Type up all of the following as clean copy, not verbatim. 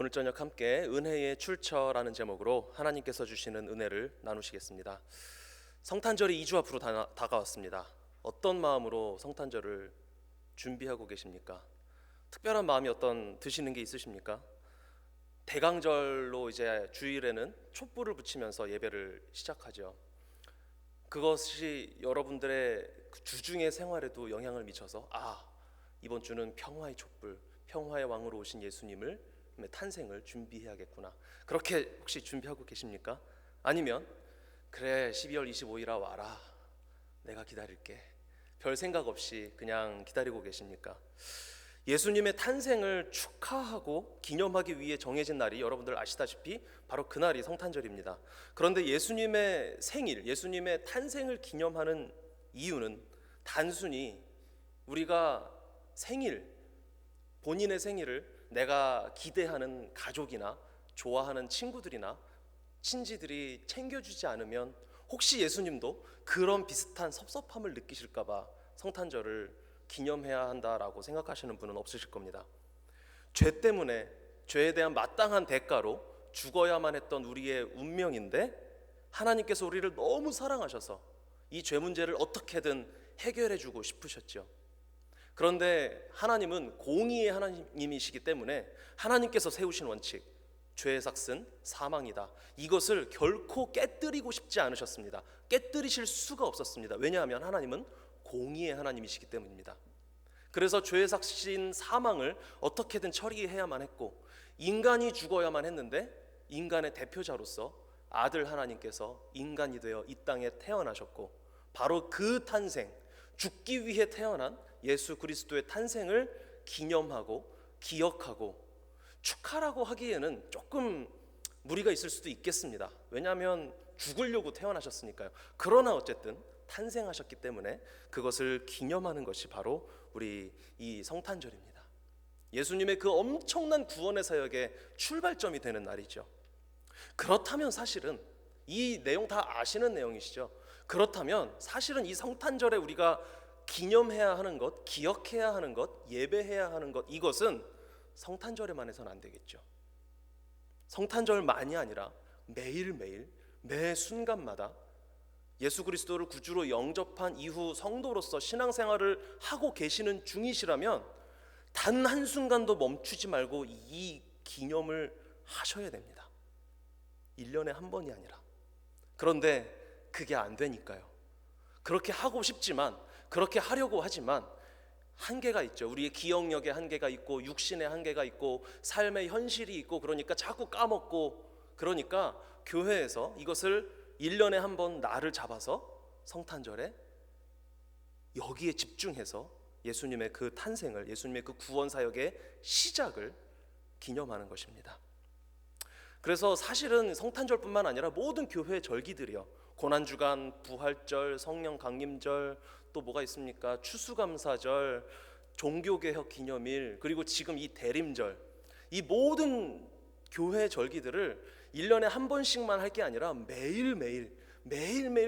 오늘 저녁 함께 은혜의 출처라는 제목으로 하나님께서 주시는 은혜를 나누시겠습니다. 성탄절이 2주 앞으로 다가왔습니다. 어떤 마음으로 성탄절을 준비하고 계십니까? 특별한 마음이 어떤 드시는 게 있으십니까? 대강절로 이제 주일에는 촛불을 붙이면서 예배를 시작하죠. 그것이 여러분들의 주중의 생활에도 영향을 미쳐서 이번 주는 평화의 촛불, 평화의 왕으로 오신 예수님을 탄생을 준비해야겠구나, 그렇게 혹시 준비하고 계십니까? 아니면 그래 12월 25일아 와라, 내가 기다릴게, 별 생각 없이 그냥 기다리고 계십니까? 예수님의 탄생을 축하하고 기념하기 위해 정해진 날이 여러분들 아시다시피 바로 그날이 성탄절입니다. 그런데 예수님의 생일, 예수님의 탄생을 기념하는 이유는 단순히 우리가 본인의 생일을 내가 기대하는 가족이나 좋아하는 친구들이나 친지들이 챙겨주지 않으면 혹시 예수님도 그런 비슷한 섭섭함을 느끼실까봐 성탄절을 기념해야 한다라고 생각하시는 분은 없으실 겁니다. 죄 때문에, 죄에 대한 마땅한 대가로 죽어야만 했던 우리의 운명인데 하나님께서 우리를 너무 사랑하셔서 이 죄 문제를 어떻게든 해결해주고 싶으셨죠. 그런데 하나님은 공의의 하나님이시기 때문에 하나님께서 세우신 원칙, 죄의 삭은 사망이다, 이것을 결코 깨뜨리고 싶지 않으셨습니다. 깨뜨리실 수가 없었습니다. 왜냐하면 하나님은 공의의 하나님이시기 때문입니다. 그래서 죄의 삭신 사망을 어떻게든 처리해야만 했고 인간이 죽어야만 했는데 인간의 대표자로서 아들 하나님께서 인간이 되어 이 땅에 태어나셨고 바로 그 탄생, 죽기 위해 태어난 예수 그리스도의 탄생을 기념하고 기억하고 축하라고 하기에는 조금 무리가 있을 수도 있겠습니다. 왜냐하면 죽으려고 태어나셨으니까요. 그러나 어쨌든 탄생하셨기 때문에 그것을 기념하는 것이 바로 우리 이 성탄절입니다. 예수님의 그 엄청난 구원의 사역의 출발점이 되는 날이죠. 그렇다면 사실은 이 내용 다 아시는 내용이시죠. 그렇다면 사실은 이 성탄절에 우리가 기념해야 하는 것, 기억해야 하는 것, 예배해야 하는 것, 이것은 성탄절에만 해서는 안 되겠죠. 성탄절만이 아니라 매일매일 매 순간마다 예수 그리스도를 구주로 영접한 이후 성도로서 신앙생활을 하고 계시는 중이시라면 단 한순간도 멈추지 말고 이 기념을 하셔야 됩니다. 1년에 한 번이 아니라. 그런데 그게 안 되니까요. 그렇게 하고 싶지만, 그렇게 하려고 하지만 한계가 있죠. 우리의 기억력에 한계가 있고 육신의 한계가 있고 삶의 현실이 있고, 그러니까 자꾸 까먹고, 그러니까 교회에서 이것을 1년에 한 번 날을 잡아서 성탄절에 여기에 집중해서 예수님의 그 탄생을, 예수님의 그 구원 사역의 시작을 기념하는 것입니다. 그래서 사실은 성탄절뿐만 아니라 모든 교회 절기들이요, 고난주간, 부활절, 성령 강림절, 또 뭐가 있습니까? 추수감사절, 종교개혁 기념일, 그리고 지금 이 대림절, 이 모든 교회 절기들을 1년에 한 번씩만 할 게 아니라 매일매일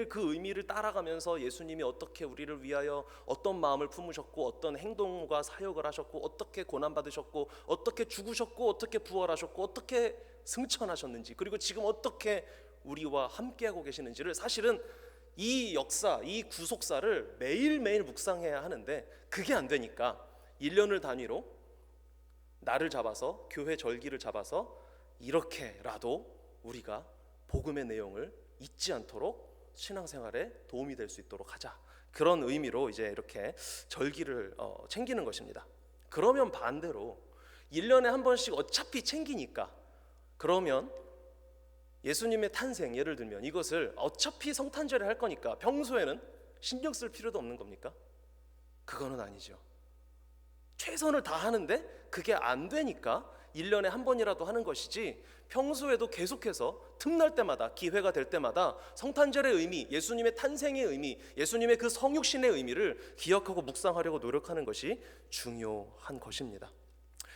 그 의미를 따라가면서 예수님이 어떻게 우리를 위하여 어떤 마음을 품으셨고 어떤 행동과 사역을 하셨고 어떻게 고난받으셨고 어떻게 죽으셨고 어떻게 부활하셨고 어떻게 승천하셨는지, 그리고 지금 어떻게 우리와 함께하고 계시는지를, 사실은 이 역사, 이 구속사를 매일매일 묵상해야 하는데 그게 안 되니까 1년을 단위로 날을 잡아서, 교회 절기를 잡아서 이렇게라도 우리가 복음의 내용을 잊지 않도록 신앙생활에 도움이 될 수 있도록 하자, 그런 의미로 이제 이렇게 절기를 챙기는 것입니다. 그러면 반대로 1년에 한 번씩 어차피 챙기니까, 그러면 예수님의 탄생, 예를 들면 이것을 어차피 성탄절에 할 거니까 평소에는 신경 쓸 필요도 없는 겁니까? 그거는 아니죠. 최선을 다하는데 그게 안 되니까 1년에 한 번이라도 하는 것이지, 평소에도 계속해서 틈날 때마다, 기회가 될 때마다 성탄절의 의미, 예수님의 탄생의 의미, 예수님의 그 성육신의 의미를 기억하고 묵상하려고 노력하는 것이 중요한 것입니다.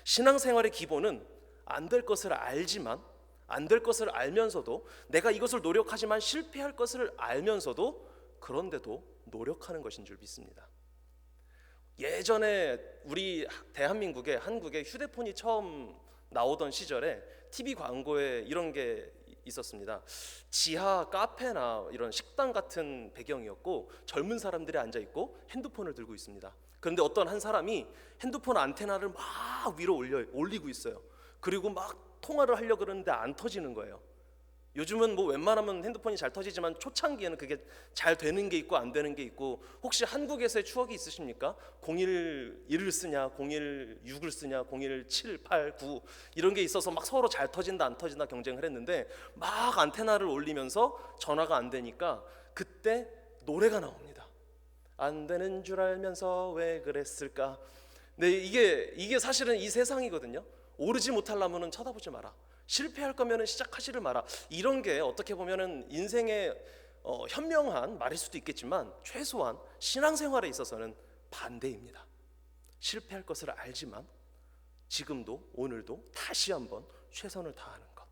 신앙생활의 기본은 안 될 것을 알지만, 안 될 것을 알면서도, 내가 이것을 노력하지만 실패할 것을 알면서도, 그런데도 노력하는 것인 줄 믿습니다. 예전에 우리 대한민국에, 한국에 휴대폰이 처음 나오던 시절에 TV 광고에 이런 게 있었습니다. 지하 카페나 이런 식당 같은 배경이었고 젊은 사람들이 앉아 있고 핸드폰을 들고 있습니다. 그런데 어떤 한 사람이 핸드폰 안테나를 막 위로 올리고 있어요. 그리고 막 통화를 하려고 그러는데 안 터지는 거예요. 요즘은 뭐 웬만하면 핸드폰이 잘 터지지만 초창기에는 그게 잘 되는 게 있고 안 되는 게 있고, 혹시 한국에서의 추억이 있으십니까? 011을 쓰냐, 016을 쓰냐, 017, 8, 9 이런 게 있어서 막 서로 잘 터진다 안 터진다 경쟁을 했는데, 막 안테나를 올리면서 전화가 안 되니까 그때 노래가 나옵니다. 안 되는 줄 알면서 왜 그랬을까. 네, 이게 사실은 이 세상이거든요. 오르지 못하려면은 쳐다보지 마라. 실패할 거면은 시작하지를 마라. 이런 게 어떻게 보면은 인생의 현명한 말일 수도 있겠지만 최소한 신앙생활에 있어서는 반대입니다. 실패할 것을 알지만 지금도 오늘도 다시 한번 최선을 다하는 것,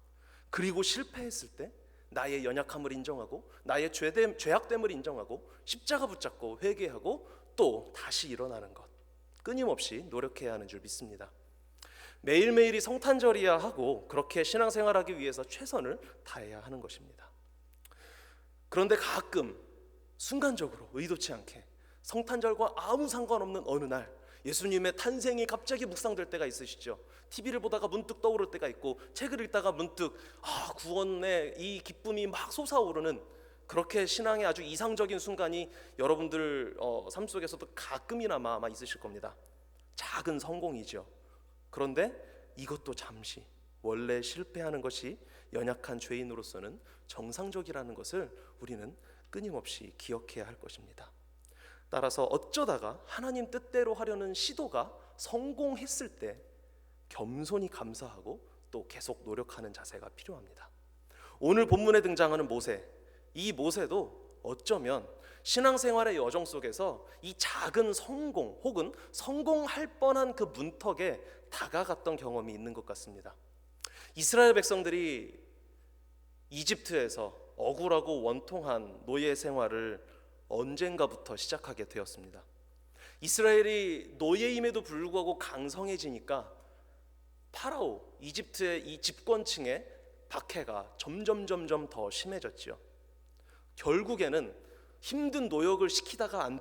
그리고 실패했을 때 나의 연약함을 인정하고 나의 죄악됨을 인정하고 십자가 붙잡고 회개하고 또 다시 일어나는 것, 끊임없이 노력해야 하는 줄 믿습니다. 매일매일이 성탄절이야 하고 그렇게 신앙생활하기 위해서 최선을 다해야 하는 것입니다. 그런데 가끔 순간적으로 의도치 않게 성탄절과 아무 상관없는 어느 날 예수님의 탄생이 갑자기 묵상될 때가 있으시죠. TV를 보다가 문득 떠오를 때가 있고 책을 읽다가 문득 구원의 이 기쁨이 막 솟아오르는, 그렇게 신앙의 아주 이상적인 순간이 여러분들 삶 속에서도 가끔이나마 아마 있으실 겁니다. 작은 성공이죠. 그런데 이것도 잠시, 원래 실패하는 것이 연약한 죄인으로서는 정상적이라는 것을 우리는 끊임없이 기억해야 할 것입니다. 따라서 어쩌다가 하나님 뜻대로 하려는 시도가 성공했을 때 겸손히 감사하고 또 계속 노력하는 자세가 필요합니다. 오늘 본문에 등장하는 모세, 이 모세도 어쩌면 신앙생활의 여정 속에서 이 작은 성공 혹은 성공할 뻔한 그 문턱에 다가갔던 경험이 있는 것 같습니다. 이스라엘 백성들이 이집트에서 억울하고 원통한 노예 생활을 언젠가부터 시작하게 되었습니다. 이스라엘이 노예임에도 불구하고 강성해지니까 파라오, 이집트의 이 집권층의 박해가 점점 더 심해졌죠. 결국에는 힘든 노역을 시키다가 안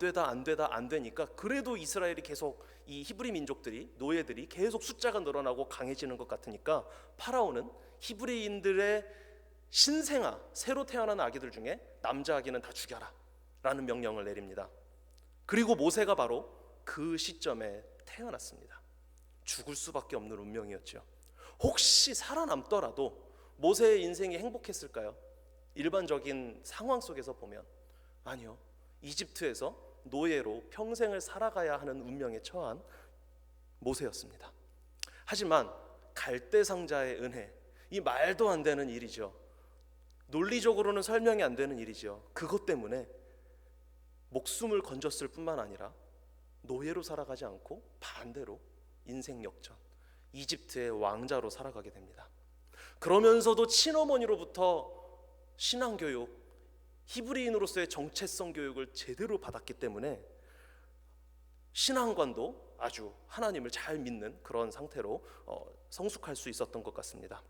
되니까 그래도 이스라엘이 계속, 이 히브리 민족들이, 노예들이 계속 숫자가 늘어나고 강해지는 것 같으니까 파라오는 히브리인들의 신생아, 새로 태어난 아기들 중에 남자 아기는 다 죽여라 라는 명령을 내립니다. 그리고 모세가 바로 그 시점에 태어났습니다. 죽을 수밖에 없는 운명이었죠. 혹시 살아남더라도 모세의 인생이 행복했을까요? 일반적인 상황 속에서 보면 아니요. 이집트에서 노예로 평생을 살아가야 하는 운명에 처한 모세였습니다. 하지만 갈대상자의 은혜, 이 말도 안 되는 일이죠. 논리적으로는 설명이 안 되는 일이죠. 그것 때문에 목숨을 건졌을 뿐만 아니라 노예로 살아가지 않고 반대로 인생 역전, 이집트의 왕자로 살아가게 됩니다. 그러면서도 친어머니로부터 신앙교육, 히브리인으로서의 정체성 교육을 제대로 받았기 때문에 신앙관도 아주 하나님을 잘 믿는 그런 상태로 성숙할 수 있었던 것 같습니다.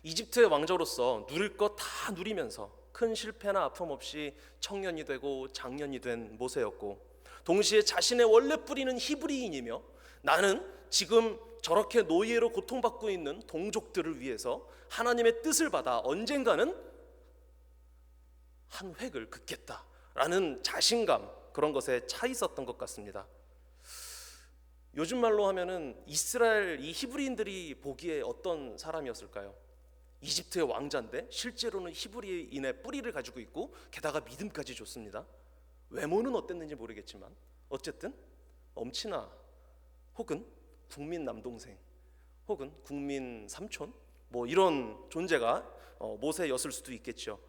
이집트의 왕자로서 누릴 것 다 누리면서 큰 실패나 아픔 없이 청년이 되고 장년이 된 모세였고, 동시에 자신의 원래 뿌리는 히브리인이며 나는 지금 저렇게 노예로 고통받고 있는 동족들을 위해서 하나님의 뜻을 받아 언젠가는 한 획을 긋겠다라는 자신감, 그런 것에 차 있었던 것 같습니다. 요즘 말로 하면은 이스라엘, 이 히브리인들이 보기에 어떤 사람이었을까요? 이집트의 왕자인데 실제로는 히브리인의 뿌리를 가지고 있고 게다가 믿음까지 좋습니다. 외모는 어땠는지 모르겠지만 어쨌든 엄친아 혹은 국민 남동생 혹은 국민 삼촌, 뭐 이런 존재가 모세였을 수도 있겠죠.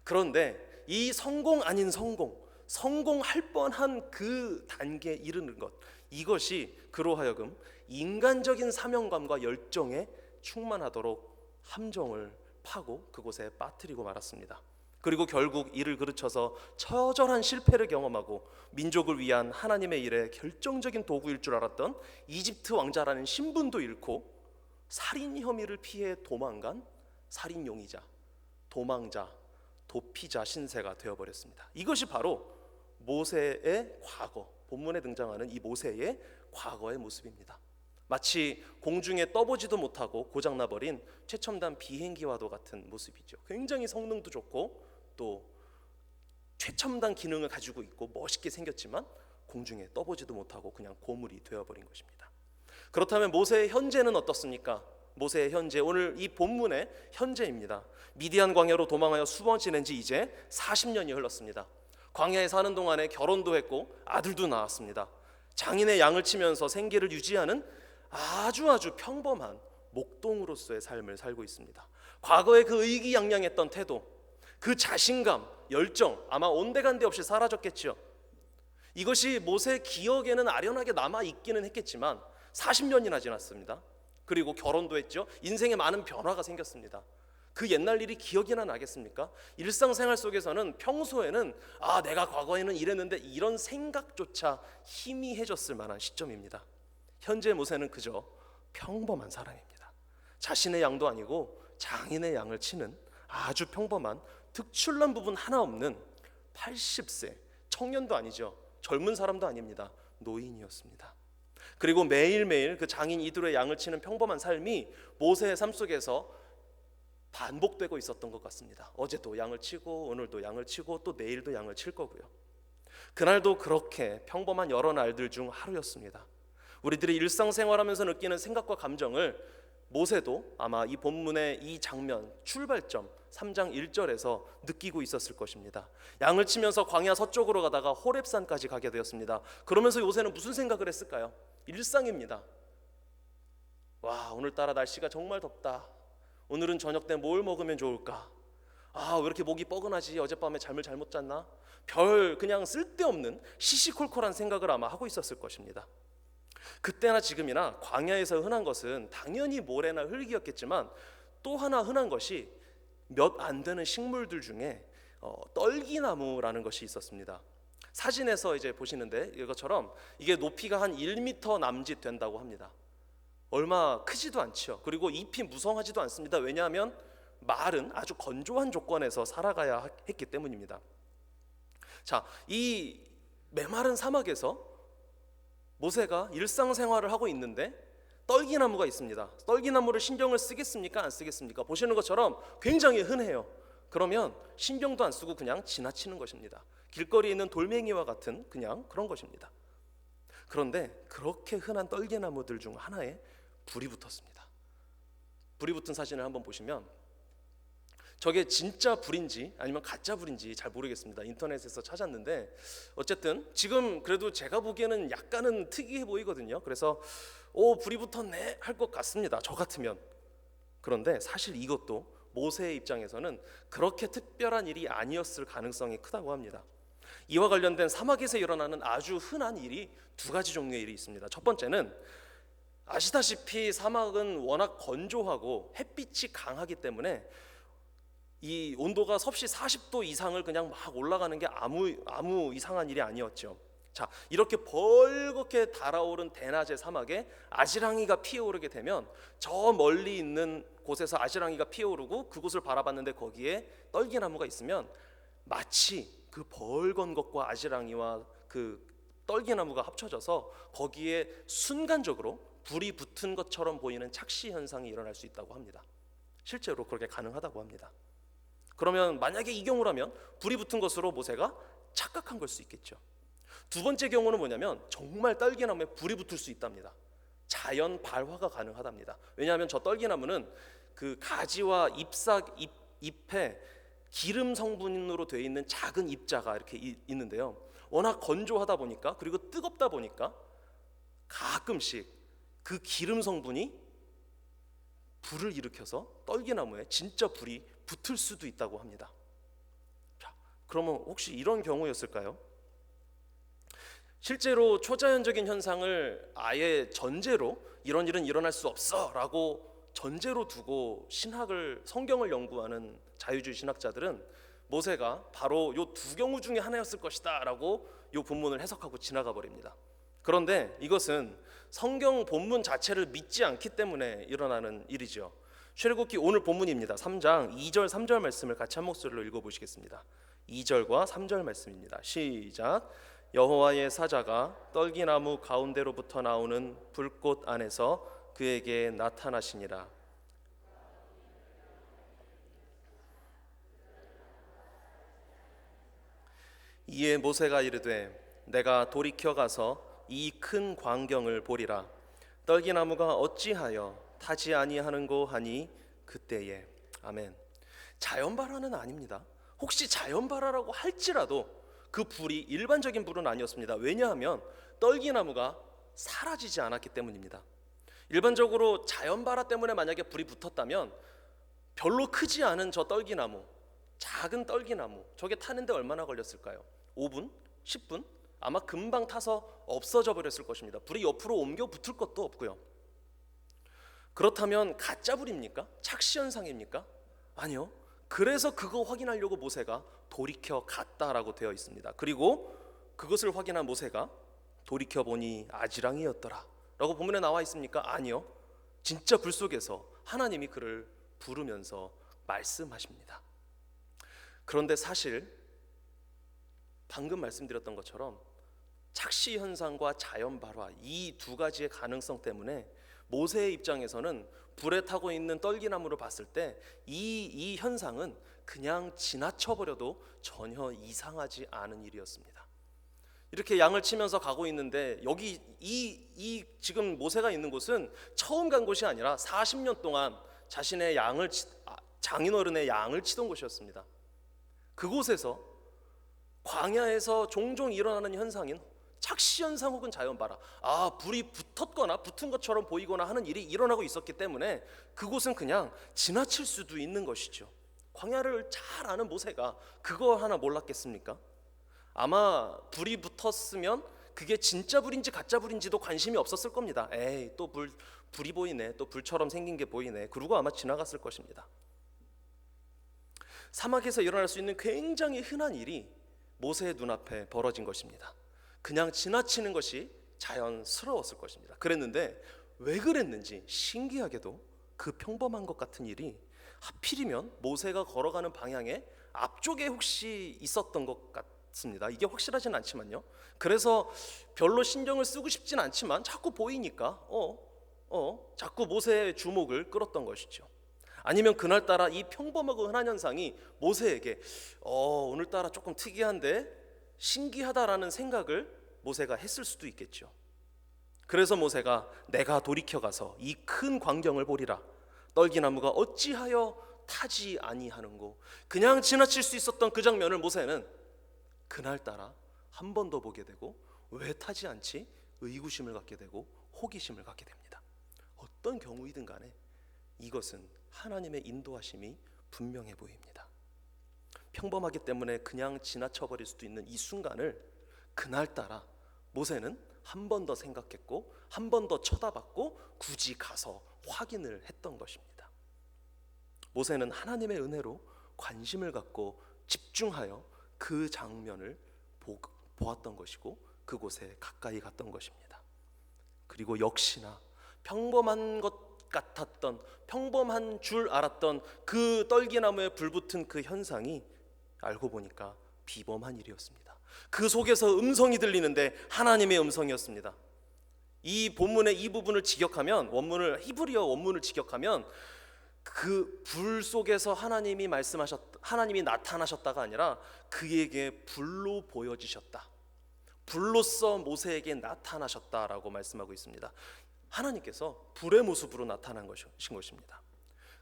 그런데 이 성공 아닌 성공할 뻔한 그 단계에 이르는 것, 이것이 그로 하여금 인간적인 사명감과 열정에 충만하도록 함정을 파고 그곳에 빠뜨리고 말았습니다. 그리고 결국 이를 그르쳐서 처절한 실패를 경험하고 민족을 위한 하나님의 일에 결정적인 도구일 줄 알았던 이집트 왕자라는 신분도 잃고 살인 혐의를 피해 도망간 살인 용의자, 도망자, 도피자 신세가 되어버렸습니다. 이것이 바로 모세의 과거, 본문에 등장하는 이 모세의 과거의 모습입니다. 마치 공중에 떠보지도 못하고 고장나버린 최첨단 비행기와도 같은 모습이죠. 굉장히 성능도 좋고 또 최첨단 기능을 가지고 있고 멋있게 생겼지만 공중에 떠보지도 못하고 그냥 고물이 되어버린 것입니다. 그렇다면 모세의 현재는 어떻습니까? 모세의 현재, 오늘 이 본문의 현재입니다. 미디안 광야로 도망하여 수번 지낸 지 이제 40년이 흘렀습니다. 광야에 사는 동안에 결혼도 했고 아들도 낳았습니다. 장인의 양을 치면서 생계를 유지하는 아주 평범한 목동으로서의 삶을 살고 있습니다. 과거에 그 의기양양했던 태도, 그 자신감, 열정 아마 온데간데 없이 사라졌겠죠. 이것이 모세 기억에는 아련하게 남아있기는 했겠지만 40년이나 지났습니다. 그리고 결혼도 했죠. 인생에 많은 변화가 생겼습니다. 그 옛날 일이 기억이나 나겠습니까? 일상생활 속에서는 평소에는 내가 과거에는 이랬는데 이런 생각조차 희미해졌을 만한 시점입니다. 현재 모세는 그저 평범한 사람입니다. 자신의 양도 아니고 장인의 양을 치는 아주 평범한 특출난 부분 하나 없는 80세, 청년도 아니죠. 젊은 사람도 아닙니다. 노인이었습니다. 그리고 매일매일 그 장인 이들의 양을 치는 평범한 삶이 모세의 삶 속에서 반복되고 있었던 것 같습니다. 어제도 양을 치고 오늘도 양을 치고 또 내일도 양을 칠 거고요. 그날도 그렇게 평범한 여러 날들 중 하루였습니다. 우리들이 일상생활하면서 느끼는 생각과 감정을 모세도 아마 이 본문의 이 장면 출발점 3장 1절에서 느끼고 있었을 것입니다. 양을 치면서 광야 서쪽으로 가다가 호렙산까지 가게 되었습니다. 그러면서 요새는 무슨 생각을 했을까요? 일상입니다. 와, 오늘따라 날씨가 정말 덥다. 오늘은 저녁 때 뭘 먹으면 좋을까? 왜 이렇게 목이 뻐근하지? 어젯밤에 잠을 잘못 잤나? 그냥 쓸데없는 시시콜콜한 생각을 아마 하고 있었을 것입니다. 그때나 지금이나 광야에서 흔한 것은 당연히 모래나 흙이었겠지만 또 하나 흔한 것이 몇 안 되는 식물들 중에 떨기나무라는 것이 있었습니다. 사진에서 이제 보시는데 이것처럼 이게 높이가 한 1m 남짓 된다고 합니다. 얼마 크지도 않죠. 그리고 잎이 무성하지도 않습니다. 왜냐하면 말은 아주 건조한 조건에서 살아가야 했기 때문입니다. 자, 이 메마른 사막에서 모세가 일상생활을 하고 있는데 떨기나무가 있습니다. 떨기나무를 신경을 쓰겠습니까? 안 쓰겠습니까? 보시는 것처럼 굉장히 흔해요. 그러면 신경도 안 쓰고 그냥 지나치는 것입니다. 길거리에 있는 돌멩이와 같은 그냥 그런 것입니다. 그런데 그렇게 흔한 떨기나무들 중 하나에 불이 붙었습니다. 불이 붙은 사진을 한번 보시면 저게 진짜 불인지 아니면 가짜 불인지 잘 모르겠습니다. 인터넷에서 찾았는데 어쨌든 지금 그래도 제가 보기에는 약간은 특이해 보이거든요. 그래서 불이 붙었네 할 것 같습니다. 저 같으면. 그런데 사실 이것도 모세의 입장에서는 그렇게 특별한 일이 아니었을 가능성이 크다고 합니다. 이와 관련된 사막에서 일어나는 아주 흔한 일이 두 가지 종류의 일이 있습니다. 첫 번째는 아시다시피 사막은 워낙 건조하고 햇빛이 강하기 때문에 이 온도가 섭씨 40도 이상을 그냥 막 올라가는 게 아무 이상한 일이 아니었죠. 자, 이렇게 벌겋게 달아오른 대낮의 사막에 아지랑이가 피어오르게 되면 저 멀리 있는 곳에서 아지랑이가 피어오르고 그곳을 바라봤는데 거기에 떨기나무가 있으면 마치 그 벌건 것과 아지랑이와 그 떨기나무가 합쳐져서 거기에 순간적으로 불이 붙은 것처럼 보이는 착시 현상이 일어날 수 있다고 합니다. 실제로 그렇게 가능하다고 합니다. 그러면 만약에 이 경우라면 불이 붙은 것으로 모세가 착각한 걸 수 있겠죠. 두 번째 경우는 뭐냐면 정말 떨기나무에 불이 붙을 수 있답니다. 자연 발화가 가능하답니다. 왜냐하면 저 떨기나무는 그 가지와 잎에 기름 성분으로 되어 있는 작은 입자가 이렇게 있는데요. 워낙 건조하다 보니까 그리고 뜨겁다 보니까 가끔씩 그 기름 성분이 불을 일으켜서 떨기나무에 진짜 불이 붙을 수도 있다고 합니다. 자, 그러면 혹시 이런 경우였을까요? 실제로 초자연적인 현상을 아예 전제로 이런 일은 일어날 수 없어 라고 전제로 두고 성경을 연구하는 자유주의 신학자들은 모세가 바로 이 두 경우 중에 하나였을 것이다 라고 이 본문을 해석하고 지나가 버립니다. 그런데 이것은 성경 본문 자체를 믿지 않기 때문에 일어나는 일이죠. 출애굽기 오늘 본문입니다. 3장 2절 3절 말씀을 같이 한 목소리로 읽어보시겠습니다. 2절과 3절 말씀입니다. 시작. 여호와의 사자가 떨기나무 가운데로부터 나오는 불꽃 안에서 그에게 나타나시니라. 이에 모세가 이르되 내가 돌이켜 가서 이 큰 광경을 보리라. 떨기나무가 어찌하여 타지 아니하는고 하니 그때에. 아멘. 자연발화는 아닙니다. 혹시 자연발화라고 할지라도 그 불이 일반적인 불은 아니었습니다. 왜냐하면 떨기나무가 사라지지 않았기 때문입니다. 일반적으로 자연발화 때문에 만약에 불이 붙었다면 별로 크지 않은 저 떨기나무, 작은 떨기나무, 저게 타는데 얼마나 걸렸을까요? 5분? 10분? 아마 금방 타서 없어져 버렸을 것입니다. 불이 옆으로 옮겨 붙을 것도 없고요. 그렇다면 가짜 불입니까? 착시현상입니까? 아니요. 그래서 그거 확인하려고 모세가 돌이켜 갔다라고 되어 있습니다. 그리고 그것을 확인한 모세가 돌이켜 보니 아지랑이었더라 라고 본문에 나와 있습니까? 아니요. 진짜 불 속에서 하나님이 그를 부르면서 말씀하십니다. 그런데 사실 방금 말씀드렸던 것처럼 착시 현상과 자연 발화, 이 두 가지의 가능성 때문에 모세의 입장에서는 불에 타고 있는 떨기나무를 봤을 때 이 현상은 그냥 지나쳐버려도 전혀 이상하지 않은 일이었습니다. 이렇게 양을 치면서 가고 있는데 여기 이 지금 모세가 있는 곳은 처음 간 곳이 아니라 40년 동안 자신의 장인어른의 양을 치던 곳이었습니다. 그곳에서 광야에서 종종 일어나는 현상인 착시현상 혹은 자연발화, 불이 붙었거나 붙은 것처럼 보이거나 하는 일이 일어나고 있었기 때문에 그곳은 그냥 지나칠 수도 있는 것이죠. 광야를 잘 아는 모세가 그거 하나 몰랐겠습니까? 아마 불이 붙었으면 그게 진짜 불인지 가짜 불인지도 관심이 없었을 겁니다. 에이, 또 불이 보이네, 또 불처럼 생긴 게 보이네, 그러고 아마 지나갔을 것입니다. 사막에서 일어날 수 있는 굉장히 흔한 일이 모세의 눈앞에 벌어진 것입니다. 그냥 지나치는 것이 자연스러웠을 것입니다. 그랬는데 왜 그랬는지 신기하게도 그 평범한 것 같은 일이 하필이면 모세가 걸어가는 방향의 앞쪽에 혹시 있었던 것 같습니다. 이게 확실하진 않지만요. 그래서 별로 신경을 쓰고 싶진 않지만 자꾸 보이니까 자꾸 모세의 주목을 끌었던 것이죠. 아니면 그날따라 이 평범하고 흔한 현상이 모세에게 오늘따라 조금 특이한데 신기하다라는 생각을 모세가 했을 수도 있겠죠. 그래서 모세가 내가 돌이켜 가서 이 큰 광경을 보리라. 떨기나무가 어찌하여 타지 아니하는고. 그냥 지나칠 수 있었던 그 장면을 모세는 그날따라 한 번 더 보게 되고 왜 타지 않지? 의구심을 갖게 되고 호기심을 갖게 됩니다. 어떤 경우이든 간에 이것은 하나님의 인도하심이 분명해 보입니다. 평범하기 때문에 그냥 지나쳐버릴 수도 있는 이 순간을 그날따라 모세는 한 번 더 생각했고 한 번 더 쳐다봤고 굳이 가서 확인을 했던 것입니다. 모세는 하나님의 은혜로 관심을 갖고 집중하여 그 장면을 보았던 것이고 그곳에 가까이 갔던 것입니다. 그리고 역시나 평범한 것 같았던, 평범한 줄 알았던 그 떨기나무에 불붙은 그 현상이 알고 보니까 비범한 일이었습니다. 그 속에서 음성이 들리는데 하나님의 음성이었습니다. 이 본문의 이 부분을 직역하면, 히브리어 원문을 직역하면 그 불 속에서 하나님이 나타나셨다가 아니라 그에게 불로 보여지셨다, 불로써 모세에게 나타나셨다라고 말씀하고 있습니다. 하나님께서 불의 모습으로 나타난 것인 것입니다.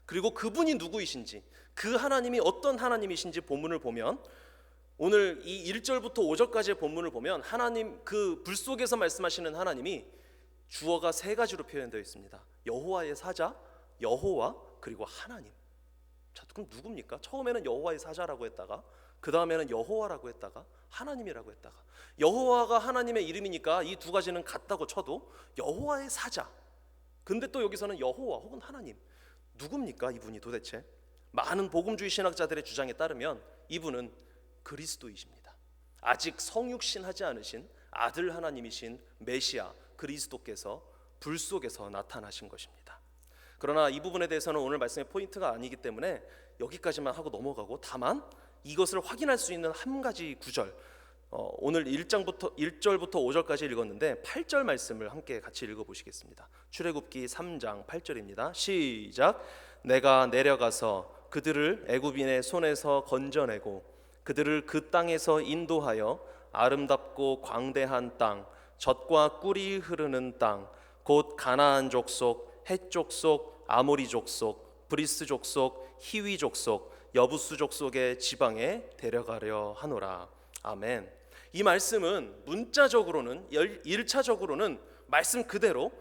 그리고 그분이 누구이신지, 그 하나님이 어떤 하나님이신지 본문을 보면, 오늘 이 1절부터 5절까지의 본문을 보면 하나님, 그 불 속에서 말씀하시는 하나님이 주어가 세 가지로 표현되어 있습니다. 여호와의 사자, 여호와, 그리고 하나님. 자, 그럼 누굽니까? 처음에는 여호와의 사자라고 했다가 그 다음에는 여호와라고 했다가 하나님이라고 했다가, 여호와가 하나님의 이름이니까 이 두 가지는 같다고 쳐도 여호와의 사자, 근데 또 여기서는 여호와 혹은 하나님, 누굽니까 이분이 도대체? 많은 복음주의 신학자들의 주장에 따르면 이분은 그리스도이십니다. 아직 성육신하지 않으신, 아들 하나님이신 메시아 그리스도께서 불 속에서 나타나신 것입니다. 그러나 이 부분에 대해서는 오늘 말씀의 포인트가 아니기 때문에 여기까지만 하고 넘어가고, 다만 이것을 확인할 수 있는 한 가지 구절, 오늘 1절부터 5절까지 읽었는데 8절 말씀을 함께 같이 읽어보시겠습니다. 출애굽기 3장 8절입니다. 시작. 내가 내려가서 그들을 애굽인의 손에서 건져내고 그들을 그 땅에서 인도하여 아름답고 광대한 땅, 젖과 꿀이 흐르는 땅, 곧 가나안 족속, 헷 족속, 아모리 족속, 브리스 족속, 히위 족속, 여부스 족속의 지방에 데려가려 하노라. 아멘. 이 말씀은 문자적으로는 1차적으로는 말씀 그대로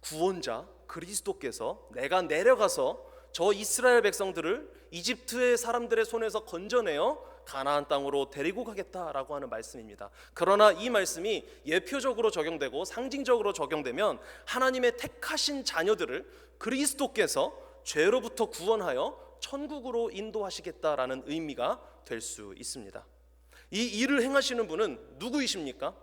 구원자 그리스도께서 내가 내려가서 저 이스라엘 백성들을 이집트의 사람들의 손에서 건져내어 가나안 땅으로 데리고 가겠다라고 하는 말씀입니다. 그러나 이 말씀이 예표적으로 적용되고 상징적으로 적용되면 하나님의 택하신 자녀들을 그리스도께서 죄로부터 구원하여 천국으로 인도하시겠다라는 의미가 될 수 있습니다. 이 일을 행하시는 분은 누구이십니까?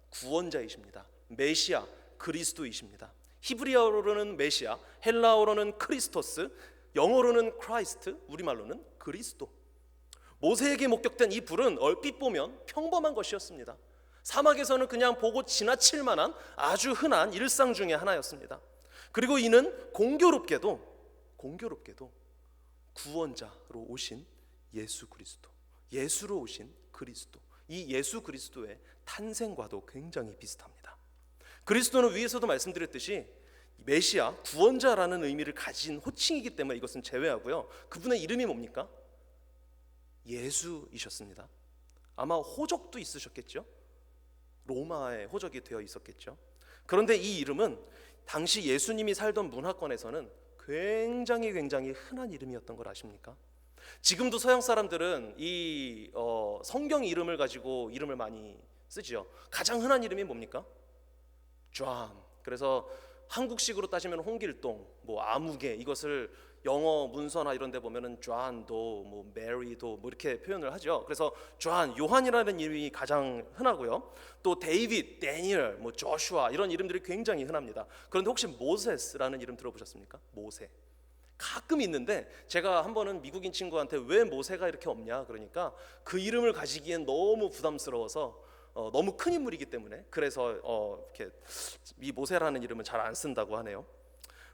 구원자이십니다. 메시아 그리스도이십니다. 히브리어로는 메시아, 헬라어로는 크리스토스, 영어로는 크라이스트, 우리말로는 그리스도. 모세에게 목격된 이 불은 얼핏 보면 평범한 것이었습니다. 사막에서는 그냥 보고 지나칠 만한 아주 흔한 일상 중에 하나였습니다. 그리고 이는 공교롭게도 구원자로 오신 예수 그리스도, 예수로 오신 그리스도, 이 예수 그리스도의 탄생과도 굉장히 비슷합니다. 그리스도는 위에서도 말씀드렸듯이 메시아, 구원자라는 의미를 가진 호칭이기 때문에 이것은 제외하고요. 그분의 이름이 뭡니까? 예수이셨습니다. 아마 호적도 있으셨겠죠? 로마에 호적이 되어 있었겠죠. 그런데 이 이름은 당시 예수님이 살던 문화권에서는 굉장히 흔한 이름이었던 걸 아십니까? 지금도 서양 사람들은 이 성경 이름을 가지고 이름을 많이 쓰지요. 가장 흔한 이름이 뭡니까? 존. 그래서 한국식으로 따지면 홍길동, 뭐 아무개, 이것을 영어 문서나 이런 데 보면은 존도, 뭐 메리도 뭐 이렇게 표현을 하죠. 그래서 존, 요한이라는 이름이 가장 흔하고요. 또 데이빗, 데니엘, 뭐 조슈아 이런 이름들이 굉장히 흔합니다. 그런데 혹시 모세스라는 이름 들어보셨습니까? 모세. 가끔 있는데 제가 한 번은 미국인 친구한테 왜 모세가 이렇게 없냐 그러니까 그 이름을 가지기엔 너무 부담스러워서 너무 큰 인물이기 때문에 그래서 이렇게 이 모세라는 이름은 잘 안 쓴다고 하네요.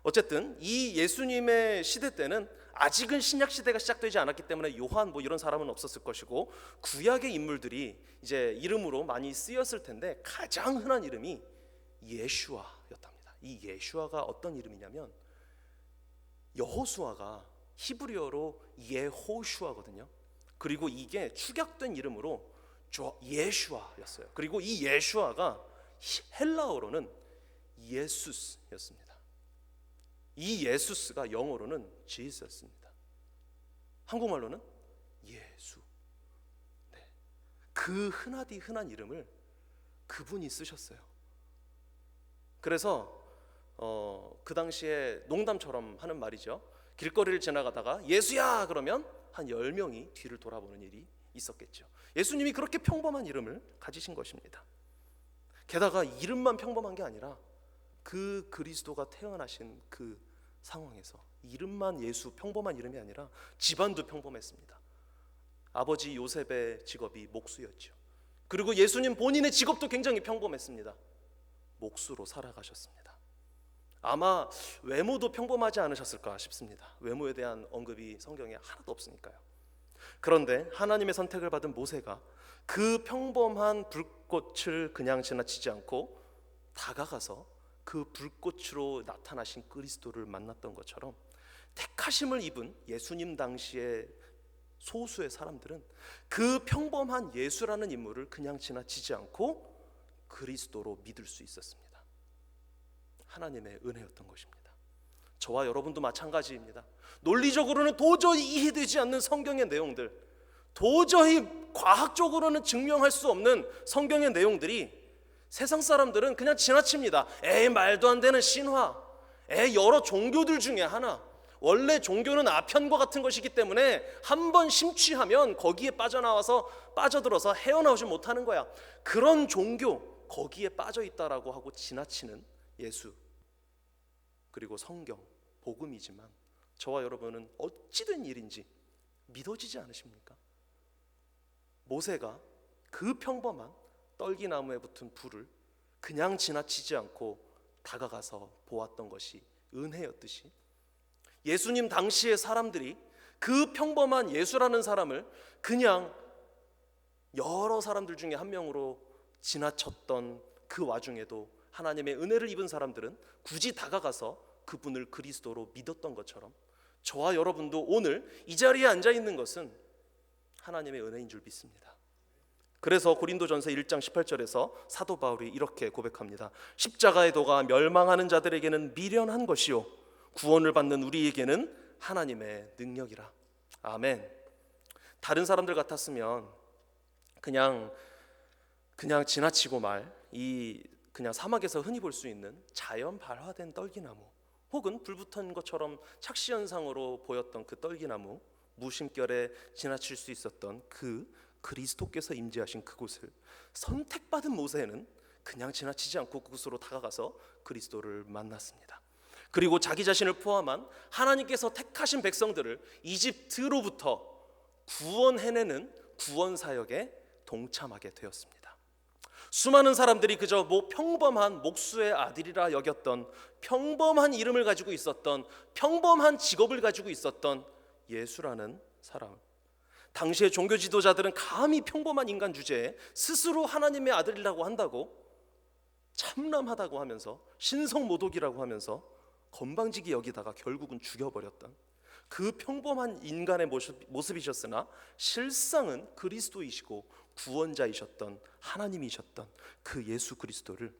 어쨌든 이 예수님의 시대 때는 아직은 신약 시대가 시작되지 않았기 때문에 요한 뭐 이런 사람은 없었을 것이고 구약의 인물들이 이제 이름으로 많이 쓰였을 텐데 가장 흔한 이름이 예슈아였답니다. 이 예슈아가 어떤 이름이냐면 여호수아가 히브리어로 예호슈아거든요. 그리고 이게 축약된 이름으로 예슈아였어요. 그리고 이 예슈아가 헬라어로는 예수스였습니다. 이 예수스가 영어로는 지저스입니다. 한국말로는 예수. 네. 그 흔하디 흔한 이름을 그분이 쓰셨어요. 그래서 그 당시에 농담처럼 하는 말이죠. 길거리를 지나가다가 예수야 그러면 한 10명이 뒤를 돌아보는 일이 있었겠죠. 예수님이 그렇게 평범한 이름을 가지신 것입니다. 게다가 이름만 평범한 게 아니라 그 그리스도가 태어나신 그 상황에서 이름만 예수, 평범한 이름이 아니라 집안도 평범했습니다. 아버지 요셉의 직업이 목수였죠. 그리고 예수님 본인의 직업도 굉장히 평범했습니다. 목수로 살아가셨습니다. 아마 외모도 평범하지 않으셨을까 싶습니다. 외모에 대한 언급이 성경에 하나도 없으니까요. 그런데 하나님의 선택을 받은 모세가 그 평범한 불꽃을 그냥 지나치지 않고 다가가서 그 불꽃으로 나타나신 그리스도를 만났던 것처럼 택하심을 입은 예수님 당시의 소수의 사람들은 그 평범한 예수라는 인물을 그냥 지나치지 않고 그리스도로 믿을 수 있었습니다. 하나님의 은혜였던 것입니다. 저와 여러분도 마찬가지입니다. 논리적으로는 도저히 이해되지 않는 성경의 내용들, 도저히 과학적으로는 증명할 수 없는 성경의 내용들이 세상 사람들은 그냥 지나칩니다. 에이 말도 안 되는 신화, 에이 여러 종교들 중에 하나, 원래 종교는 아편과 같은 것이기 때문에 한번 심취하면 거기에 빠져들어서 헤어나오지 못하는 거야. 그런 종교, 거기에 빠져있다라고 하고 지나치는 예수, 그리고 성경, 복음이지만 저와 여러분은 어찌된 일인지 믿어지지 않으십니까? 모세가 그 평범한 떨기나무에 붙은 불을 그냥 지나치지 않고 다가가서 보았던 것이 은혜였듯이, 예수님 당시의 사람들이 그 평범한 예수라는 사람을 그냥 여러 사람들 중에 한 명으로 지나쳤던 그 와중에도 하나님의 은혜를 입은 사람들은 굳이 다가가서 그분을 그리스도로 믿었던 것처럼 저와 여러분도 오늘 이 자리에 앉아 있는 것은 하나님의 은혜인 줄 믿습니다. 그래서 고린도전서 1장 18절에서 사도 바울이 이렇게 고백합니다. 십자가의 도가 멸망하는 자들에게는 미련한 것이요 구원을 받는 우리에게는 하나님의 능력이라. 아멘. 다른 사람들 같았으면 그냥 지나치고 그냥 사막에서 흔히 볼 수 있는 자연 발화된 떨기나무, 혹은 불 붙은 것처럼 착시 현상으로 보였던 그 떨기나무, 무심결에 지나칠 수 있었던 그 그리스도께서 임재하신 그곳을 선택받은 모세는 그냥 지나치지 않고 그곳으로 다가가서 그리스도를 만났습니다. 그리고 자기 자신을 포함한 하나님께서 택하신 백성들을 이집트로부터 구원해내는 구원 사역에 동참하게 되었습니다. 수많은 사람들이 그저 평범한 목수의 아들이라 여겼던, 평범한 이름을 가지고 있었던, 평범한 직업을 가지고 있었던 예수라는 사람, 당시의 종교 지도자들은 감히 평범한 인간 주제에 스스로 하나님의 아들이라고 한다고 참람하다고 하면서 신성모독이라고 하면서 건방지게 여기다가 결국은 죽여버렸던 그 평범한 인간의 모습이셨으나 실상은 그리스도이시고 구원자이셨던 하나님이셨던 그 예수 그리스도를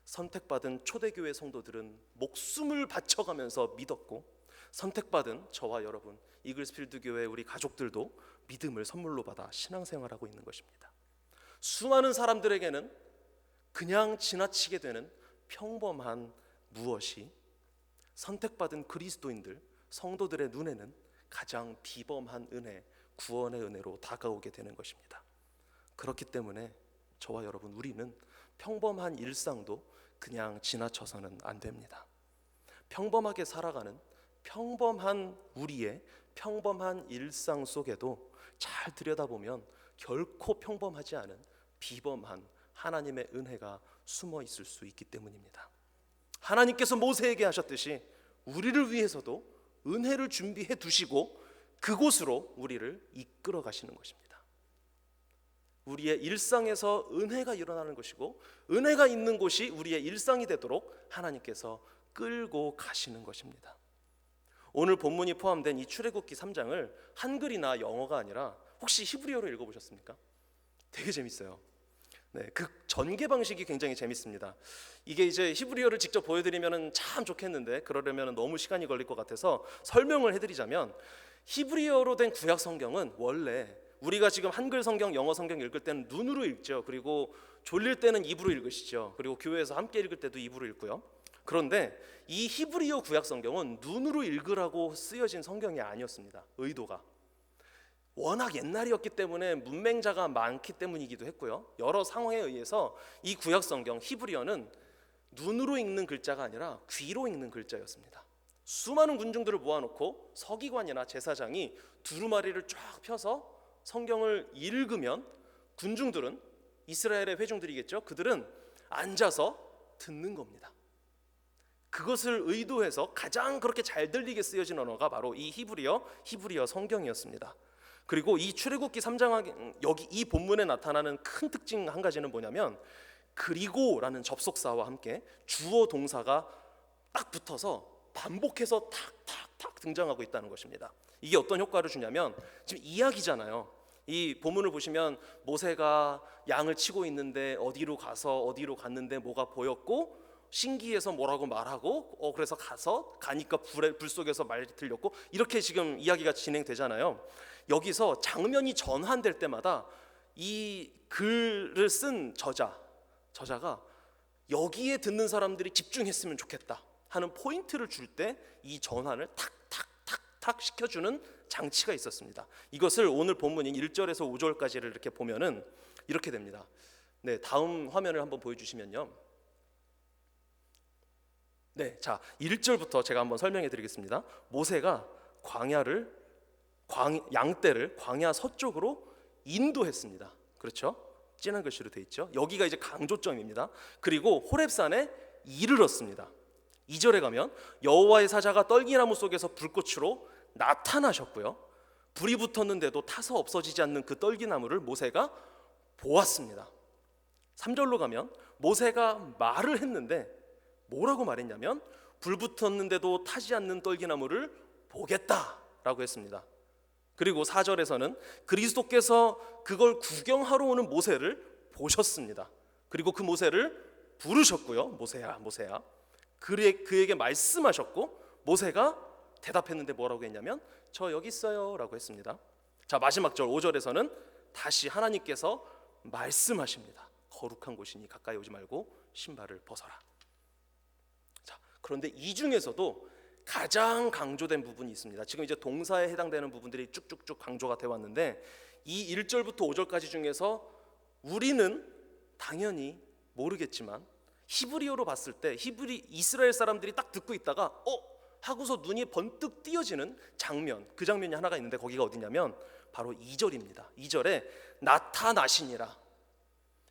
선택받은 초대교회 성도들은 목숨을 바쳐가면서 믿었고, 선택받은 저와 여러분 이글스필드 교회 우리 가족들도 믿음을 선물로 받아 신앙생활하고 있는 것입니다. 수많은 사람들에게는 그냥 지나치게 되는 평범한 무엇이 선택받은 그리스도인들 성도들의 눈에는 가장 비범한 은혜, 구원의 은혜로 다가오게 되는 것입니다. 그렇기 때문에 저와 여러분, 우리는 평범한 일상도 그냥 지나쳐서는 안 됩니다. 평범하게 살아가는 평범한 우리의 평범한 일상 속에도 잘 들여다보면 결코 평범하지 않은 비범한 하나님의 은혜가 숨어 있을 수 있기 때문입니다. 하나님께서 모세에게 하셨듯이 우리를 위해서도 은혜를 준비해 두시고 그곳으로 우리를 이끌어 가시는 것입니다. 우리의 일상에서 은혜가 일어나는 것이고, 은혜가 있는 곳이 우리의 일상이 되도록 하나님께서 끌고 가시는 것입니다. 오늘 본문이 포함된 이 출애굽기 3장을 한글이나 영어가 아니라 혹시 히브리어로 읽어보셨습니까? 되게 재밌어요. 네, 그 전개 방식이 굉장히 재밌습니다. 이게 이제 히브리어를 직접 보여드리면 참 좋겠는데 그러려면 너무 시간이 걸릴 것 같아서 설명을 해드리자면, 히브리어로 된 구약 성경은 원래 우리가 지금 한글 성경, 영어 성경 읽을 때는 눈으로 읽죠. 그리고 졸릴 때는 입으로 읽으시죠. 그리고 교회에서 함께 읽을 때도 입으로 읽고요. 그런데 이 히브리어 구약 성경은 눈으로 읽으라고 쓰여진 성경이 아니었습니다. 의도가 워낙 옛날이었기 때문에 문맹자가 많기 때문이기도 했고요. 여러 상황에 의해서 이 구약 성경 히브리어는 눈으로 읽는 글자가 아니라 귀로 읽는 글자였습니다. 수많은 군중들을 모아놓고 서기관이나 제사장이 두루마리를 쫙 펴서 성경을 읽으면 군중들은, 이스라엘의 회중들이겠죠, 그들은 앉아서 듣는 겁니다. 그것을 의도해서 가장 그렇게 잘 들리게 쓰여진 언어가 바로 이 히브리어 성경이었습니다. 그리고 이 출애굽기 3장 여기 이 본문에 나타나는 큰 특징 한 가지는 뭐냐면, 그리고라는 접속사와 함께 주어 동사가 딱 붙어서 반복해서 탁탁탁 등장하고 있다는 것입니다. 이게 어떤 효과를 주냐면, 지금 이야기잖아요. 이 본문을 보시면 모세가 양을 치고 있는데 어디로 갔는데 뭐가 보였고 신기해서 뭐라고 말하고 그래서 가니까 불 속에서 말이 들렸고, 이렇게 지금 이야기가 진행되잖아요. 여기서 장면이 전환될 때마다 이 글을 쓴 저자가 여기에 듣는 사람들이 집중했으면 좋겠다 하는 포인트를 줄 때 이 전환을 탁탁 탁탁 시켜주는 장치가 있었습니다. 이것을 오늘 본문인 1절에서 5절까지를 이렇게 보면은 이렇게 됩니다. 네, 다음 화면을 한번 보여주시면요. 네, 자 1절부터 제가 한번 설명해 드리겠습니다. 모세가 양떼를 광야 서쪽으로 인도했습니다. 그렇죠? 진한 글씨로 되어 있죠. 여기가 이제 강조점입니다. 그리고 호렙산에 이르렀습니다. 2절에 가면 여호와의 사자가 떨기나무 속에서 불꽃으로 나타나셨고요. 불이 붙었는데도 타서 없어지지 않는 그 떨기나무를 모세가 보았습니다. 3절로 가면 모세가 말을 했는데 뭐라고 말했냐면 불 붙었는데도 타지 않는 떨기나무를 보겠다라고 했습니다. 그리고 4절에서는 그리스도께서 그걸 구경하러 오는 모세를 보셨습니다. 그리고 그 모세를 부르셨고요. 모세야 모세야 그에게 말씀하셨고 모세가 대답했는데 뭐라고 했냐면 저 여기 있어요 라고 했습니다. 자 마지막 절 5절에서는 다시 하나님께서 말씀하십니다. 거룩한 곳이니 가까이 오지 말고 신발을 벗어라. 자 그런데 이 중에서도 가장 강조된 부분이 있습니다. 지금 이제 동사에 해당되는 부분들이 쭉쭉쭉 강조가 되어 왔는데 이 1절부터 5절까지 중에서 우리는 당연히 모르겠지만 히브리어로 봤을 때 이스라엘 사람들이 딱 듣고 있다가 하고서 눈이 번뜩 띄어지는 장면, 그 장면이 하나가 있는데 거기가 어디냐면 바로 2절입니다. 2절에 나타나시니라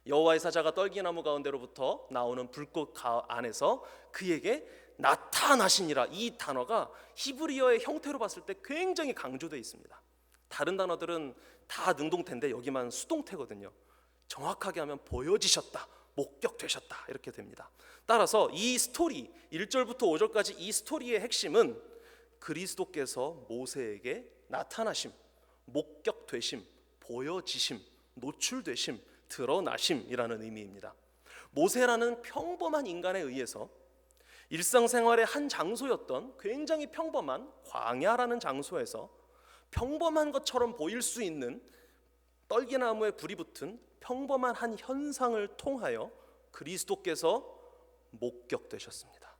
여호와의 사자가 떨기나무 가운데로부터 나오는 불꽃 안에서 그에게 나타나시니라. 이 단어가 히브리어의 형태로 봤을 때 굉장히 강조되어 있습니다. 다른 단어들은 다 능동태인데 여기만 수동태거든요. 정확하게 하면 보여지셨다, 목격되셨다 이렇게 됩니다. 따라서 이 스토리 1절부터 5절까지 이 스토리의 핵심은 그리스도께서 모세에게 나타나심, 목격되심, 보여지심, 노출되심, 드러나심이라는 의미입니다. 모세라는 평범한 인간에 의해서 일상생활의 한 장소였던 굉장히 평범한 광야라는 장소에서 평범한 것처럼 보일 수 있는 떨기나무에 불이 붙은 평범한 한 현상을 통하여 그리스도께서 목격되셨습니다.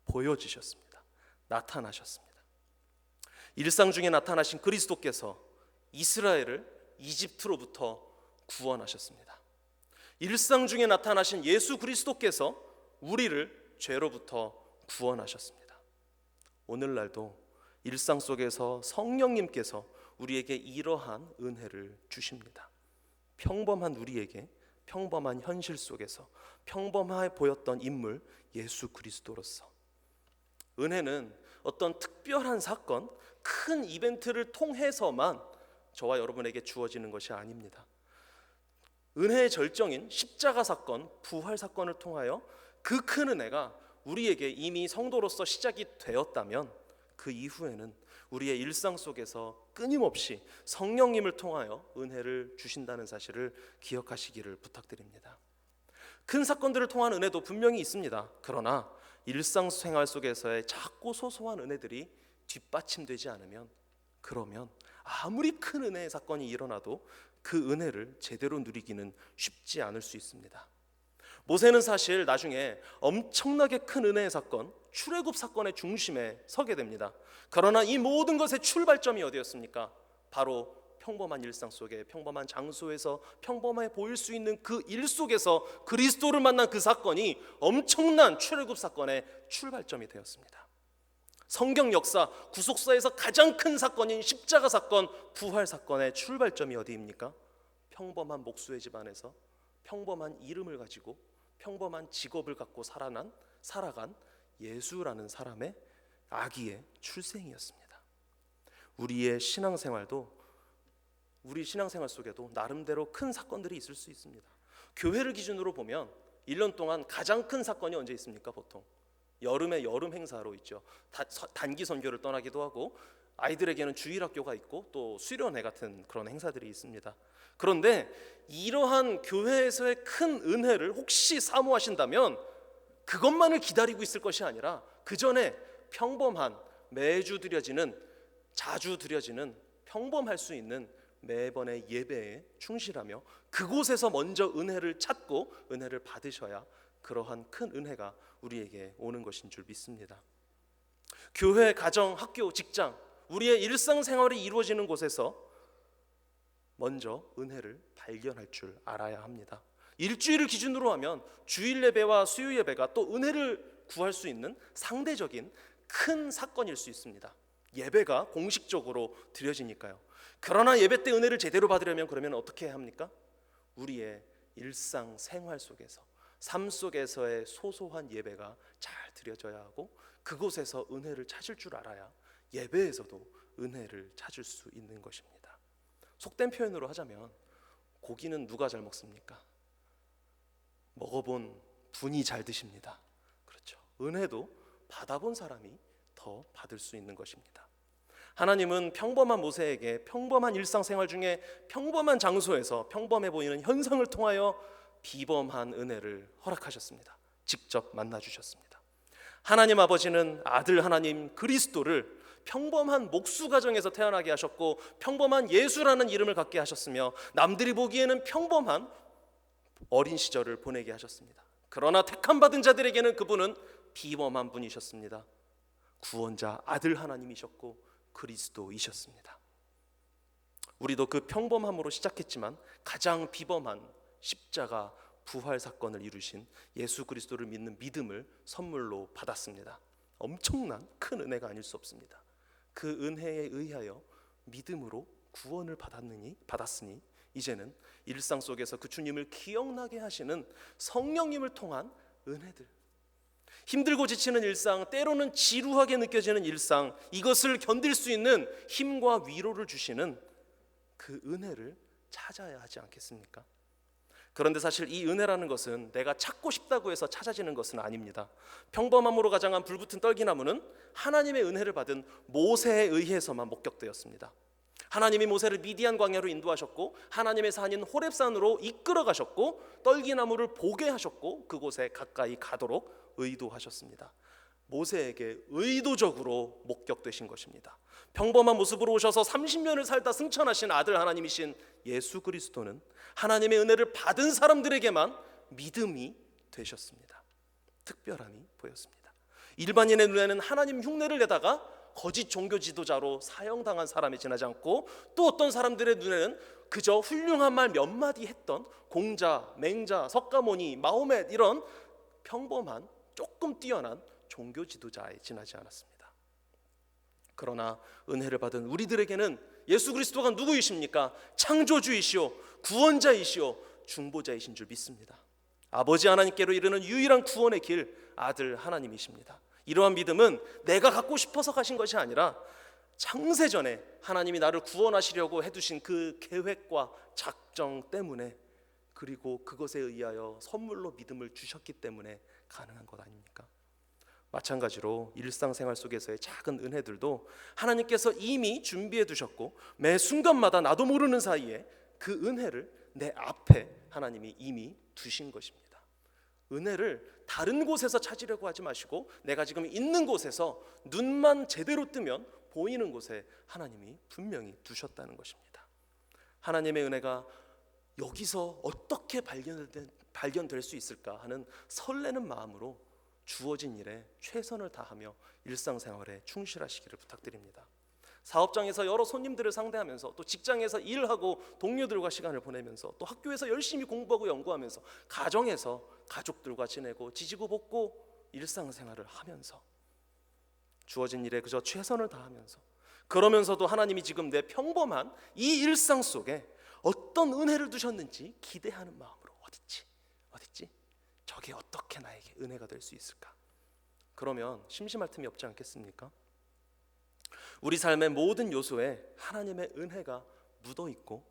보여지셨습니다. 나타나셨습니다. 일상 중에 나타나신 그리스도께서 이스라엘을 이집트로부터 구원하셨습니다. 일상 중에 나타나신 예수 그리스도께서 우리를 죄로부터 구원하셨습니다. 오늘날도 일상 속에서 성령님께서 우리에게 이러한 은혜를 주십니다. 평범한 우리에게 평범한 현실 속에서 평범해 보였던 인물 예수 그리스도로서 은혜는 어떤 특별한 사건, 큰 이벤트를 통해서만 저와 여러분에게 주어지는 것이 아닙니다. 은혜의 절정인 십자가 사건, 부활 사건을 통하여 그 큰 은혜가 우리에게 이미 성도로서 시작이 되었다면 그 이후에는 우리의 일상 속에서 끊임없이 성령님을 통하여 은혜를 주신다는 사실을 기억하시기를 부탁드립니다. 큰 사건들을 통한 은혜도 분명히 있습니다. 그러나 일상생활 속에서의 작고 소소한 은혜들이 뒷받침되지 않으면 그러면 아무리 큰 은혜의 사건이 일어나도 그 은혜를 제대로 누리기는 쉽지 않을 수 있습니다. 모세는 사실 나중에 엄청나게 큰 은혜의 사건, 출애굽 사건의 중심에 서게 됩니다. 그러나 이 모든 것의 출발점이 어디였습니까? 바로 평범한 일상 속에 평범한 장소에서 평범해 보일 수 있는 그 일 속에서 그리스도를 만난 그 사건이 엄청난 출애굽 사건의 출발점이 되었습니다. 성경 역사, 구속사에서 가장 큰 사건인 십자가 사건, 부활 사건의 출발점이 어디입니까? 평범한 목수의 집안에서 평범한 이름을 가지고 평범한 직업을 갖고 살아간 예수라는 사람의 아기의 출생이었습니다. 우리 신앙생활 속에도 나름대로 큰 사건들이 있을 수 있습니다. 교회를 기준으로 보면 1년 동안 가장 큰 사건이 언제 있습니까? 보통 여름에 여름 행사로 있죠. 단기 선교를 떠나기도 하고 아이들에게는 주일학교가 있고 또 수련회 같은 그런 행사들이 있습니다. 그런데 이러한 교회에서의 큰 은혜를 혹시 사모하신다면 그것만을 기다리고 있을 것이 아니라 그 전에 평범한 자주 드려지는 평범할 수 있는 매번의 예배에 충실하며 그곳에서 먼저 은혜를 찾고 은혜를 받으셔야 그러한 큰 은혜가 우리에게 오는 것인 줄 믿습니다. 교회, 가정, 학교, 직장 우리의 일상생활이 이루어지는 곳에서 먼저 은혜를 발견할 줄 알아야 합니다. 일주일을 기준으로 하면 주일 예배와 수요 예배가 또 은혜를 구할 수 있는 상대적인 큰 사건일 수 있습니다. 예배가 공식적으로 드려지니까요. 그러나 예배 때 은혜를 제대로 받으려면 그러면 어떻게 해야 합니까? 우리의 일상생활 속에서, 삶 속에서의 소소한 예배가 잘 드려져야 하고, 그곳에서 은혜를 찾을 줄 알아야 예배에서도 은혜를 찾을 수 있는 것입니다. 속된 표현으로 하자면 고기는 누가 잘 먹습니까? 먹어본 분이 잘 드십니다. 그렇죠. 은혜도 받아본 사람이 더 받을 수 있는 것입니다. 하나님은 평범한 모세에게 평범한 일상생활 중에 평범한 장소에서 평범해 보이는 현상을 통하여 비범한 은혜를 허락하셨습니다. 직접 만나주셨습니다. 하나님 아버지는 아들 하나님 그리스도를 평범한 목수 가정에서 태어나게 하셨고 평범한 예수라는 이름을 갖게 하셨으며 남들이 보기에는 평범한 어린 시절을 보내게 하셨습니다. 그러나 택함 받은 자들에게는 그분은 비범한 분이셨습니다. 구원자 아들 하나님이셨고 그리스도이셨습니다. 우리도 그 평범함으로 시작했지만 가장 비범한 십자가 부활 사건을 이루신 예수 그리스도를 믿는 믿음을 선물로 받았습니다. 엄청난 큰 은혜가 아닐 수 없습니다. 그 은혜에 의하여 믿음으로 구원을 받았으니 이제는 일상 속에서 그 주님을 기억나게 하시는 성령님을 통한 은혜들, 힘들고 지치는 일상, 때로는 지루하게 느껴지는 일상, 이것을 견딜 수 있는 힘과 위로를 주시는 그 은혜를 찾아야 하지 않겠습니까? 그런데 사실 이 은혜라는 것은 내가 찾고 싶다고 해서 찾아지는 것은 아닙니다. 평범함으로 가장한 불붙은 떨기나무는 하나님의 은혜를 받은 모세에 의해서만 목격되었습니다. 하나님이 모세를 미디안 광야로 인도하셨고 하나님의 산인 호렙산으로 이끌어 가셨고 떨기나무를 보게 하셨고 그곳에 가까이 가도록 의도하셨습니다. 모세에게 의도적으로 목격되신 것입니다. 평범한 모습으로 오셔서 30년을 살다 승천하신 아들 하나님이신 예수 그리스도는 하나님의 은혜를 받은 사람들에게만 믿음이 되셨습니다. 특별함이 보였습니다. 일반인의 눈에는 하나님 흉내를 내다가 거짓 종교 지도자로 사형당한 사람에 지나지 않고 또 어떤 사람들의 눈에는 그저 훌륭한 말 몇 마디 했던 공자, 맹자, 석가모니, 마호멧 이런 평범한 조금 뛰어난 종교 지도자에 지나지 않았습니다. 그러나 은혜를 받은 우리들에게는 예수 그리스도가 누구이십니까? 창조주이시오, 구원자이시오, 중보자이신 줄 믿습니다. 아버지 하나님께로 이르는 유일한 구원의 길, 아들 하나님이십니다. 이러한 믿음은 내가 갖고 싶어서 가신 것이 아니라 창세전에 하나님이 나를 구원하시려고 해두신 그 계획과 작정 때문에, 그리고 그것에 의하여 선물로 믿음을 주셨기 때문에 가능한 것 아닙니까? 마찬가지로 일상생활 속에서의 작은 은혜들도 하나님께서 이미 준비해 두셨고 매 순간마다 나도 모르는 사이에 그 은혜를 내 앞에 하나님이 이미 두신 것입니다. 은혜를 다른 곳에서 찾으려고 하지 마시고 내가 지금 있는 곳에서 눈만 제대로 뜨면 보이는 곳에 하나님이 분명히 두셨다는 것입니다. 하나님의 은혜가 여기서 어떻게 발견될 수 있을까 하는 설레는 마음으로 주어진 일에 최선을 다하며 일상생활에 충실하시기를 부탁드립니다. 사업장에서 여러 손님들을 상대하면서 또 직장에서 일하고 동료들과 시간을 보내면서 또 학교에서 열심히 공부하고 연구하면서 가정에서 가족들과 지내고 지지고 볶고 일상생활을 하면서 주어진 일에 그저 최선을 다하면서 그러면서도 하나님이 지금 내 평범한 이 일상 속에 어떤 은혜를 두셨는지 기대하는 마음으로 어딨지? 저게 어떻게 나에게 은혜가 될 수 있을까? 그러면 심심할 틈이 없지 않겠습니까? 우리 삶의 모든 요소에 하나님의 은혜가 묻어있고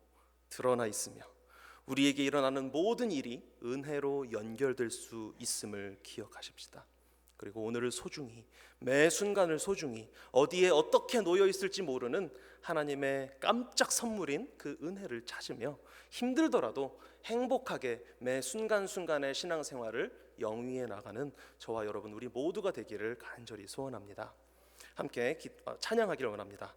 드러나 있으며 우리에게 일어나는 모든 일이 은혜로 연결될 수 있음을 기억하십시다. 그리고 오늘을 소중히, 매 순간을 소중히, 어디에 어떻게 놓여 있을지 모르는 하나님의 깜짝 선물인 그 은혜를 찾으며 힘들더라도 행복하게 매 순간순간의 신앙생활을 영위해 나가는 저와 여러분 우리 모두가 되기를 간절히 소원합니다. 함께 찬양하기를 원합니다.